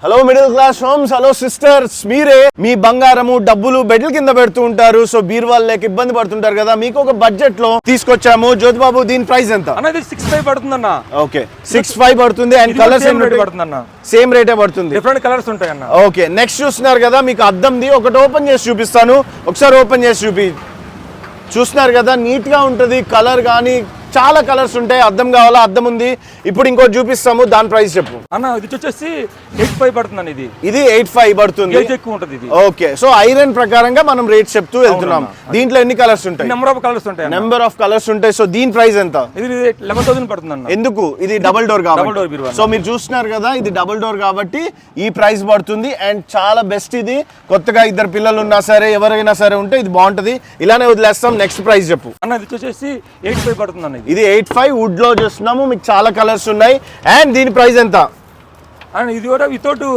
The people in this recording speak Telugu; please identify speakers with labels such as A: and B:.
A: Hello middle class homes, hello sisters. మీరే మీ బంగారము డబ్బులు బెడ్ల కింద పెడుతూ ఉంటారు, సో బీరువాల్ లేక ఇబ్బంది పడుతుంటారు కదా. మీకు ఒక బడ్జెట్ లో తీసుకొచ్చాము. జ్యోతిబాబు, దీని ప్రైస్ ఎంత?
B: అన్నది 6,500 పడుతుందన్న.
A: ఓకే, 6,500 పడుతుంది. అండ్ కలర్స్
B: పడుతుందన్న,
A: సేమ్ రేటే పడుతుంది.
B: డిఫరెంట్ కలర్స్ ఉంటాయి అన్న.
A: ఓకే, నెక్స్ట్ చూస్తున్నారు కదా, మీకు అద్దంది ఒకటి ఓపెన్ చేసి చూపిస్తాను. ఒకసారి ఓపెన్ చేసి చూస్తున్నారు కదా, నీట్ గా ఉంటది. కలర్ కానీ చాలా కలర్స్ ఉంటాయి. అద్దం కావాలా? అద్దం ఉంది. ఇప్పుడు ఇంకోటి చూపిస్తాము, దాని ప్రైస్ చెప్పు
B: అన్న. ఇది వచ్చేసి 8,500 పడుతుందని. ఇది
A: 8,500 పడుతుంది.
B: ఎక్కువ ఉంటుంది ఇది.
A: ఓకే, సో ఐరన్ ప్రకారంగా మనం రేట్ చెప్తూ వెళ్తున్నాం. దీంట్లో ఎన్ని కలర్స్ ఉంటాయి?
B: నెంబర్ ఆఫ్ కలర్స్ ఉంటాయి.
A: నెంబర్ ఆఫ్ కలర్స్ ఉంటాయి. సో దీని ప్రైస్ ఎంత?
B: ఇది 11,000 పడుతుంది అన్న.
A: ఎందుకు? ఇది డబుల్ డోర్ కాబట్టి. సో మీరు చూస్తున్నారు కదా, ఇది డబుల్ డోర్ కాబట్టి ఈ ప్రైస్ పడుతుంది. అండ్ చాలా బెస్ట్ ఇది. కొత్తగా ఇద్దరు పిల్లలు ఉన్నా సరే, ఎవరైనా సరే ఉంటే ఇది బాగుంటది. ఇలానే వదిలేస్తాం. నెక్స్ట్ ప్రైస్ చెప్పు
B: అన్న. ఇది వచ్చేసి 8,500 పడుతుంది అన్న.
A: ఇది 8,500 వుడ్ లో చూస్తున్నాము. మీకు చాలా కలర్స్ ఉన్నాయి. అండ్ దీని ప్రైస్ ఎంత?
B: అండ్ ఇది కూడా వితౌట్